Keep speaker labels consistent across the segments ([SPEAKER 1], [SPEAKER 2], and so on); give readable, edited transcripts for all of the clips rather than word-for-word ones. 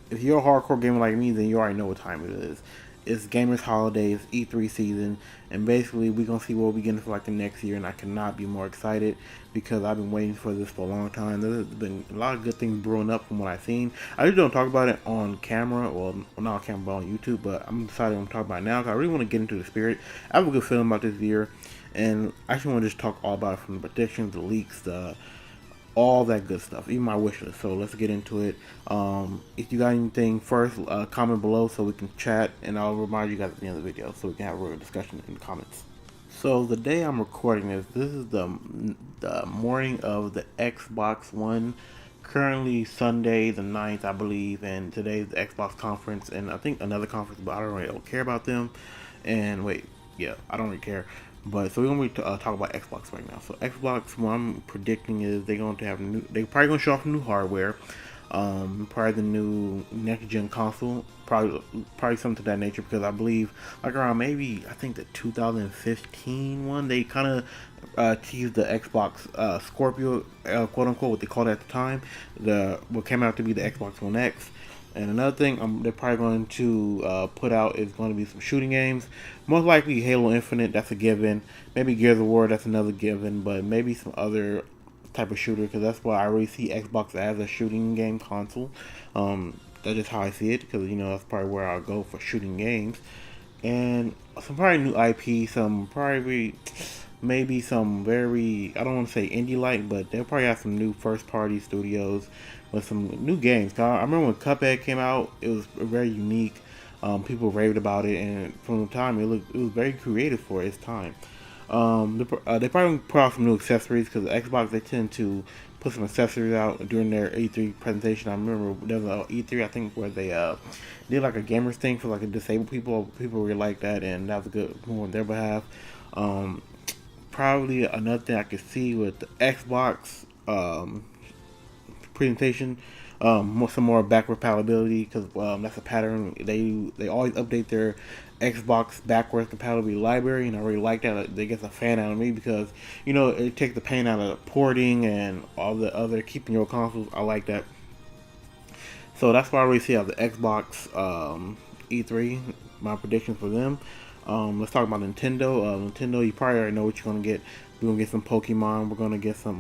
[SPEAKER 1] if you're a hardcore gamer like me, then you already know what time it is. It's gamers holidays, E3 season, and basically we're gonna see what we get for like the next year. And I cannot be more excited because I've been waiting for this for a long time. There's been a lot of good things brewing up from what I've seen. I usually don't talk about it on camera, well, not on camera, but on YouTube. But I'm deciding I'm talking about it now because I really want to get into the spirit. I have a good feeling about this year, and I actually want to just talk all about it, from the predictions, the leaks, the all that good stuff, even my wish list. So let's get into it. If you got anything first, comment below so we can chat, and I'll remind you guys at the end of the video so we can have a real discussion in the comments. So the day I'm recording this is the morning of the Xbox One. Currently Sunday the 9th, I believe, and today's the Xbox conference, and I think another conference, but I don't care about them. And wait, yeah, I don't really care. But so we're gonna be talk about Xbox right now. So Xbox, what I'm predicting is they're going to have new. They probably gonna show off new hardware. Probably the new next gen console. Probably something to that nature, because I believe like around maybe I think the 2015 one, they kind of teased the Xbox Scorpio, quote unquote, what they called it at the time. The what came out to be the Xbox One X. And another thing they're probably going to put out is going to be some shooting games. Most likely Halo Infinite, that's a given. Maybe Gears of War, that's another given. But maybe some other type of shooter, because that's why I really see Xbox as a shooting game console. That's just how I see it, because that's probably where I'll go for shooting games. And some probably new IP, some probably maybe some very, I don't want to say indie like, but they'll probably have some new first party studios with some new games. I remember when Cuphead came out, it was very unique. People raved about it, and from the time it was very creative for its time. They probably put out some new accessories, because Xbox, they tend to put some accessories out during their E3 presentation. I remember there was an E3, I think, where they did like a gamers thing for like a disabled people. People really liked that, and that was a good move on their behalf. Um, Probably another thing I could see with the Xbox presentation, some more backward compatibility, because that's a pattern. They always update their Xbox backwards compatibility library, and I really like that. They get a fan out of me, because it takes the pain out of porting and all the other keeping your consoles. I like that. So that's why I really see how the Xbox E3, my predictions for them. Let's talk about Nintendo. Nintendo, you probably already know what you're gonna get. We're gonna get some Pokemon. We're gonna get some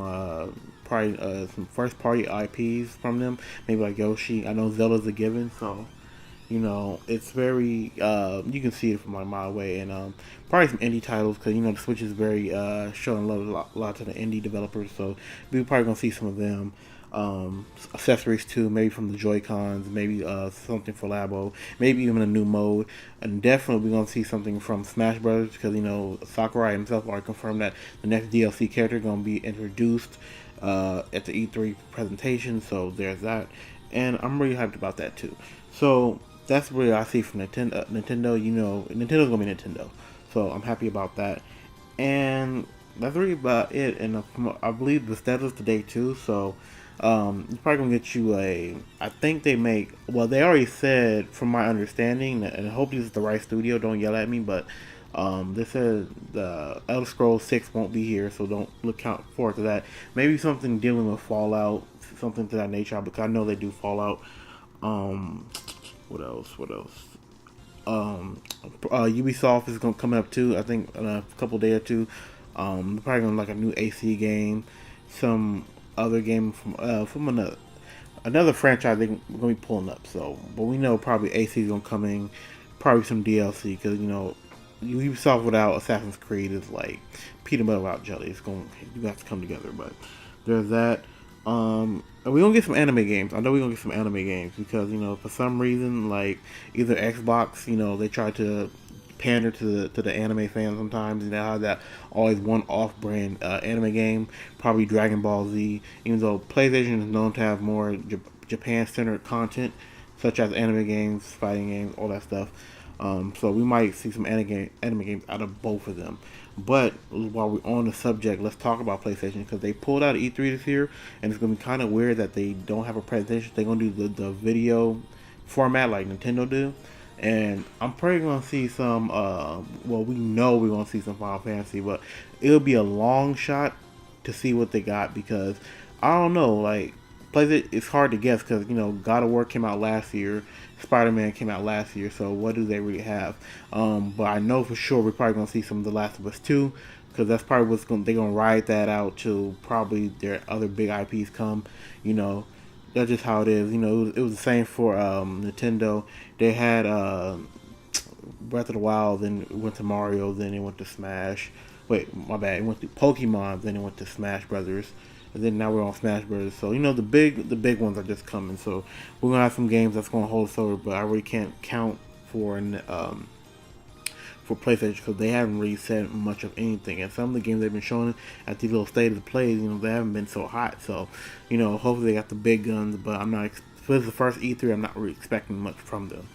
[SPEAKER 1] probably some first party IPs from them. Maybe like Yoshi. I know Zelda's a given, so it's very you can see it from a mile away. And probably some indie titles, because the Switch is very showing love a lot to the indie developers. So we're probably gonna see some of them. Accessories too, maybe from the Joy Cons, maybe something for Labo, maybe even a new mode, and definitely we're gonna see something from Smash Brothers, because Sakurai himself already confirmed that the next DLC character gonna be introduced at the E3 presentation. So there's that, and I'm really hyped about that too. So that's what I see from Nintendo. Nintendo's gonna be Nintendo, so I'm happy about that, and that's really about it. And I believe the status today too, so it's probably gonna get you a. I think they make. Well, they already said, from my understanding, and I hope this is the right studio. Don't yell at me, but they said the Elder Scrolls 6 won't be here, so don't look out forward to that. Maybe something dealing with Fallout, something to that nature, because I know they do Fallout. Um, what else? What else? Ubisoft is gonna come up too. I think in a couple day or two. Probably gonna like a new AC game, some other game from another franchise they're gonna be pulling up. So, but we know probably AC is gonna come in, probably some DLC, because Ubisoft without Assassin's Creed is like peanut butter without jelly. It's going you have to come together. But there's that. And we're gonna get some anime games. I know we're gonna get some anime games, because for some reason, like either Xbox, they try to pander to the anime fans sometimes. How that always one off brand anime game, probably Dragon Ball Z. Even though PlayStation is known to have more Japan centered content, such as anime games, fighting games, all that stuff. So we might see some anime games out of both of them. But while we're on the subject, let's talk about PlayStation, because they pulled out E3 this year, and it's gonna be kind of weird that they don't have a presentation. They're gonna do the video format like Nintendo do, and I'm probably gonna see some. Well, we know we're gonna see some Final Fantasy, but it'll be a long shot to see what they got, because I don't know. Like PlayStation, it's hard to guess because God of War came out last year, Spider-Man came out last year. So what do they really have? But I know for sure we're probably gonna see some of The Last of Us 2 because that's probably they're gonna ride that out till probably their other big IPs come. You know, that's just how it is. It was the same for Nintendo. They had Breath of the Wild, then it went to Mario, then it went to Smash. Wait, my bad. It went to Pokemon, then it went to Smash Brothers, and then now we're on Smash Brothers. So the big ones are just coming. So we're gonna have some games that's gonna hold us over, but I really can't count for PlayStation because they haven't really said much of anything. And some of the games they've been showing at these little state of the plays, they haven't been so hot. So, hopefully they got the big guns. But I'm not. This is the first E3. I'm not really expecting much from them.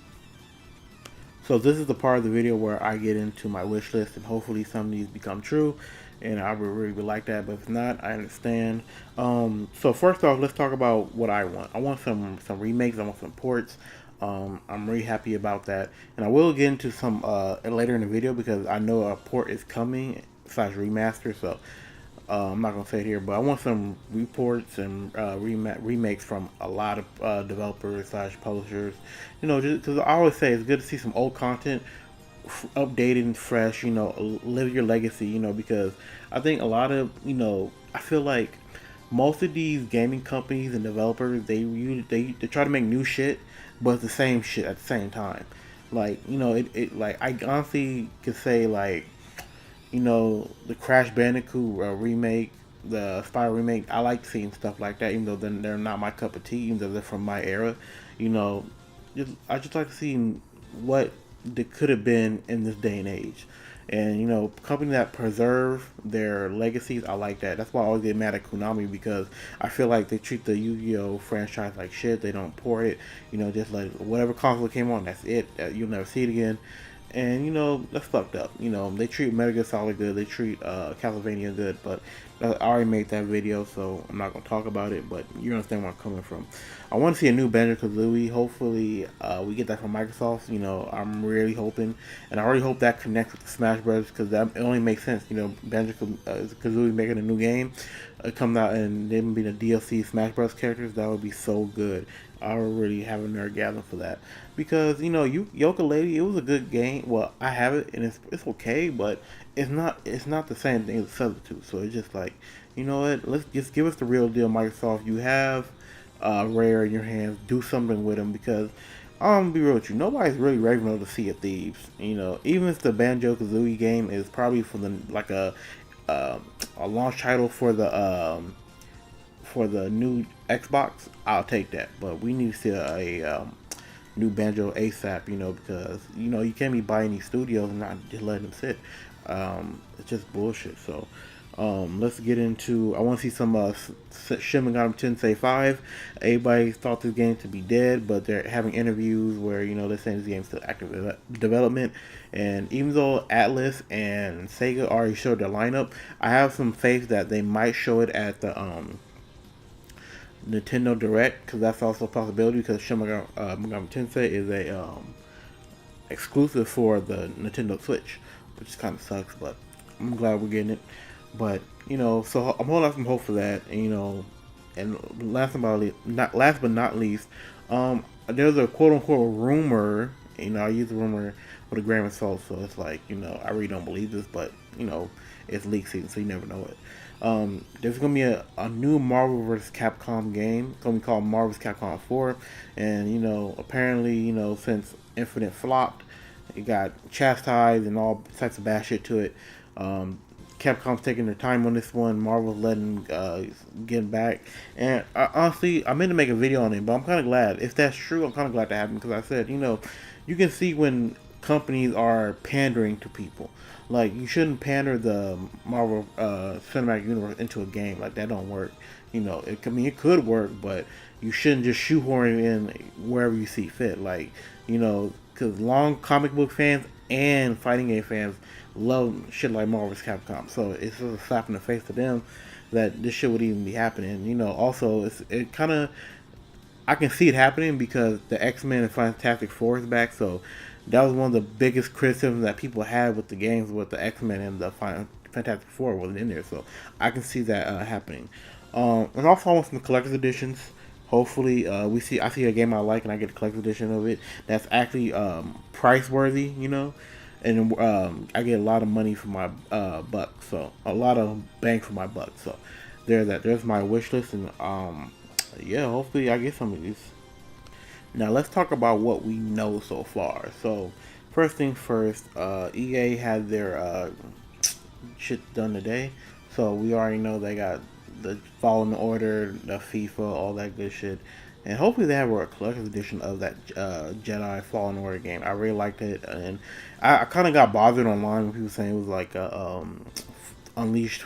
[SPEAKER 1] So this is the part of the video where I get into my wish list, and hopefully some of these become true, and I would really like that. But if not, I understand. So first off, let's talk about what I want. I want some remakes. I want some ports. I'm really happy about that, and I will get into some later in the video because I know a port is coming / remaster. So I'm not gonna say it here, but I want some reports and remakes from a lot of developers / publishers. Just because I always say it's good to see some old content updated and fresh. Live your legacy. Because I think a lot of I feel like most of these gaming companies and developers they try to make new shit, but it's the same shit at the same time. Like like I honestly could say like the Crash Bandicoot remake, the Spyro remake. I like seeing stuff like that, even though they're not my cup of tea, even though they're from my era. You know, I just like to see what they could have been in this day and age. And companies that preserve their legacies, I like that. That's why I always get mad at Konami because I feel like they treat the Yu-Gi-Oh franchise like shit. They don't port it. Just like whatever console came on, that's it. You'll never see it again. And that's fucked up. They treat Metal Gear Solid good. They treat Castlevania good. But I already made that video, so I'm not gonna talk about it. But you understand where I'm coming from. I want to see a new Banjo-Kazooie. Hopefully, we get that from Microsoft. I'm really hoping, and I already hope that connects with the Smash Bros. Because that it only makes sense. Banjo-Kazooie making a new game, comes out and them being the DLC Smash Bros. Characters. That would be so good. I would really have a nerdgasm for that because Yooka-Laylee, it was a good game. Well, I have it and it's okay, but it's not the same thing as a substitute. So it's just like, what? Let's just give us the real deal, Microsoft. You have Rare in your hands. Do something with them because I'm gonna be real with you. Nobody's really ready to Sea of Thieves. Even if the Banjo-Kazooie game is probably for the like a launch title for the new Xbox, I'll take that. But we need to see a new Banjo ASAP, because you can't be buying these studios and not just letting them sit. It's just bullshit. So let's get into. I want to see some Shin Megami Tensei 5. Everybody thought this game to be dead, but they're having interviews where they're saying this game's still active development. And even though Atlas and Sega already showed their lineup, I have some faith that they might show it at the Nintendo Direct, because that's also a possibility because Shin Megami Tensei is a exclusive for the Nintendo Switch, which kind of sucks, but I'm glad we're getting it. But so I'm holding out some hope for that. And last but not least, there's a quote unquote rumor. I use the rumor with a grain of salt, so it's like I really don't believe this, but it's leak season, so you never know it. There's gonna be a new Marvel vs. Capcom game. It's gonna be called Marvel vs. Capcom 4, and apparently since Infinite flopped, it got chastised and all types of bad shit to it. Capcom's taking their time on this one. Marvel's letting get back, and honestly, I meant to make a video on it, but I'm kind of glad. If that's true, I'm kind of glad that happened because I said, you can see when companies are pandering to people. Like, you shouldn't pander the Marvel Cinematic Universe into a game. Like, that don't work. It could work, but you shouldn't just shoehorn it in wherever you see fit. Like, because long comic book fans and fighting game fans love shit like Marvel vs. Capcom. So it's just a slap in the face to them that this shit would even be happening. Also, it kind of, I can see it happening because the X-Men and Fantastic Four is back, so that was one of the biggest criticisms that people had with the games with the X-Men and the Fantastic Four wasn't in there, so I can see that happening. And also I want some collector's editions. Hopefully, I see a game I like and I get a collector's edition of it. That's actually price worthy, you know, and I get a lot of money for my buck. So a lot of bang for my buck. So there's that. There's my wish list, and yeah, hopefully I get some of these. Now let's talk about what we know so far. So first thing first, EA had their shit done today. So we already know they got the Fallen Order, the FIFA, all that good shit. And hopefully they have a collector's edition of that Jedi Fallen Order game. I really liked it, and I kind of got bothered online when people saying it was like a Unleashed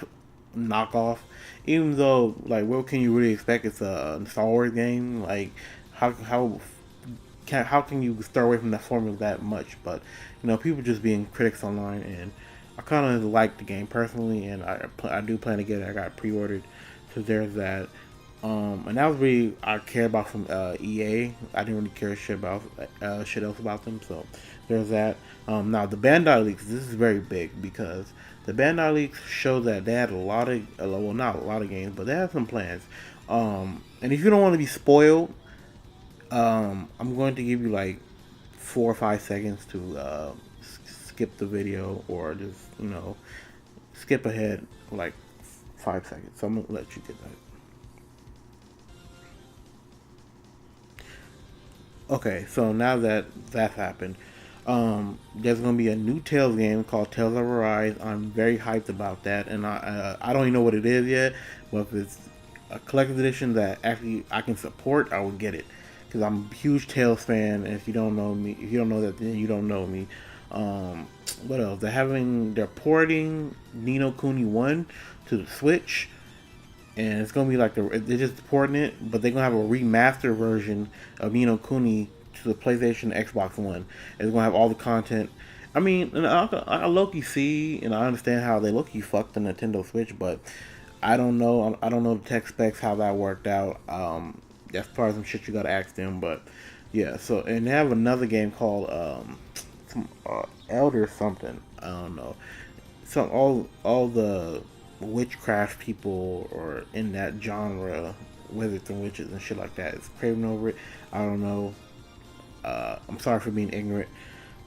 [SPEAKER 1] knockoff. Even though, like, what can you really expect? It's a Star Wars game. Like, how can you stay away from that formula that much? But you know, people just being critics online, and I kind of like the game personally, and I do plan to get it. I got pre-ordered, so there's that. And that was really I cared about from EA. I didn't really care shit else about them. So there's that. Now the Bandai leaks. This is very big because the Bandai leaks show that they had a lot of well, not a lot of games, but they had some plans. And if you don't want to be spoiled, I'm going to give you like 4 or 5 seconds to skip the video, or just skip ahead like 5 seconds. So I'm gonna let you get that. Okay, so now that that's happened, there's gonna be a new Tales game called Tales of Arise. I'm very hyped about that, and I don't even know what it is yet. But if it's a collector's edition that actually I can support, I will get it because I'm a huge Tales fan. And if you don't know me, if you don't know that, then you don't know me. What else? They're porting Ni no Kuni 1 to the Switch, and it's gonna be like they're just porting it, but they're gonna have a remastered version of Ni no Kuni to the PlayStation, Xbox One. It's gonna have all the content. I mean, and I low-key see and I understand how they low-key fucked the Nintendo Switch, but I don't know. I don't know the tech specs how that worked out. That's probably some shit you gotta ask them, but yeah. So and they have another game called some Elder something. I don't know. Some all the witchcraft people or in that genre, wizards and witches and shit like that, is craving over it. I don't know. I'm sorry for being ignorant,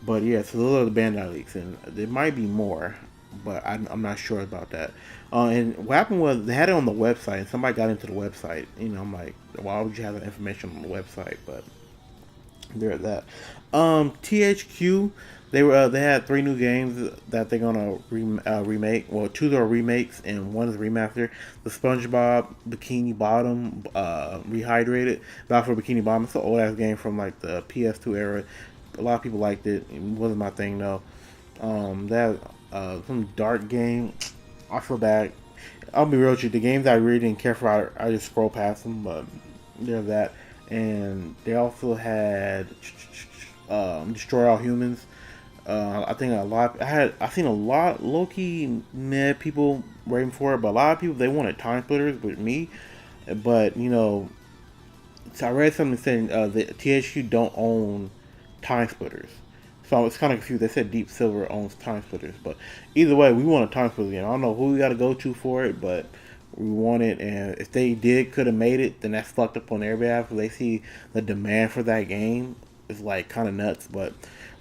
[SPEAKER 1] but yeah. So those are the Bandai leaks, and there might be more, but I'm not sure about that. And what happened was they had it on the website, and somebody got into the website. I'm like, why would you have that information on the website? But there's that. THQ, they had 3 new games that they're gonna remake. Well, 2 are remakes and 1 is remaster. The SpongeBob Bikini Bottom rehydrated. Battle for Bikini Bottom. It's an old ass game from like the PS2 era. A lot of people liked it. It wasn't my thing though. That some dark game. I feel bad. I'll be real with you. The games I really didn't care for, I just scroll past them. But there's that. And they also had Destroy All Humans. I think I seen a lot low key mad people waiting for it, but a lot of people they wanted Time Splitters with me. But so I read something saying the THQ don't own Time Splitters. So I was kind of confused. They said Deep Silver owns Time Splitters, but either way, we want a Time Splitters game. I don't know who we got to go to for it, but we want it. And if they could have made it, then that's fucked up on their behalf. Because they see the demand for that game is like kind of nuts. But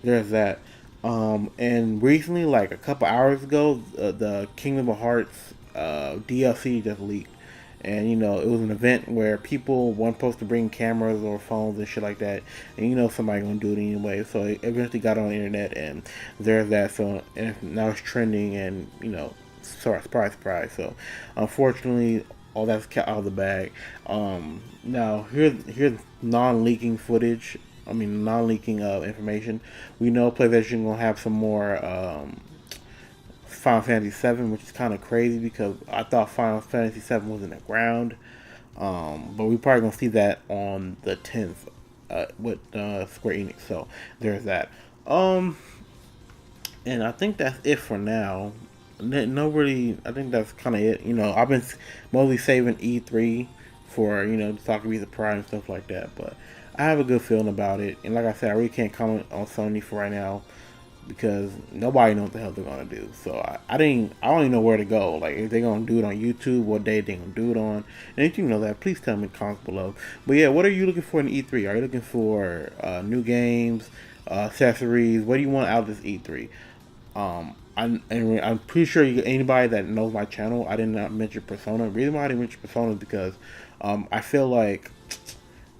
[SPEAKER 1] there's that. And recently, like a couple hours ago, the Kingdom of Hearts DLC just leaked. And it was an event where people weren't supposed to bring cameras or phones and shit like that. And somebody gonna do it anyway. So it eventually got on the internet, and there's that. So and now it's trending, and sorry, surprise. So unfortunately, all that's kept out of the bag. Now here's non-leaking footage. I mean, non-leaking information. We know PlayStation gonna have some more Final Fantasy VII, which is kind of crazy because I thought Final Fantasy VII was in the ground. But we probably gonna see that on the 10th with Square Enix. So there's that. And I think that's it for now. Nobody. I think that's kind of it. I've been mostly saving E3 for to talk about the Prime and stuff like that. But I have a good feeling about it. And like I said, I really can't comment on Sony for right now. because nobody knows what the hell they're gonna do. So I don't even know where to go. Like if they're gonna do it on YouTube, what day they gonna do it on, and if you know that, please tell me in the comments below. But yeah, what are you looking for in E3? Are you looking for new games, accessories? What do you want out of this E3? I'm pretty sure anybody that knows my channel, I did not mention Persona. The reason why I didn't mention Persona is because I feel like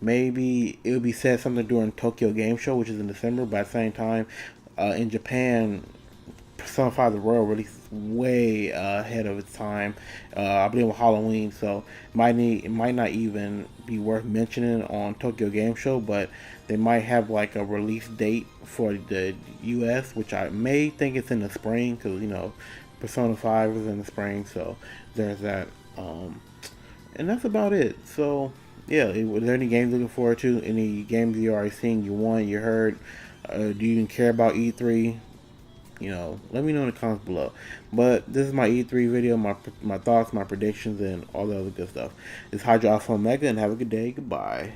[SPEAKER 1] maybe it would be said something during Tokyo Game Show, which is in December, but at the same time, in Japan, Persona 5 The Royal released way ahead of its time. I believe on Halloween, so it might not even be worth mentioning on Tokyo Game Show, but they might have like a release date for the US, which I may think it's in the spring, because Persona 5 is in the spring, so there's that. And that's about it. So yeah, were there any games looking forward to? Any games you already seen, you want, you heard? Do you even care about E3? Let me know in the comments below. But this is my E3 video, my thoughts, my predictions, and all the other good stuff. It's Hydra Alpha Omega, and have a good day. Goodbye.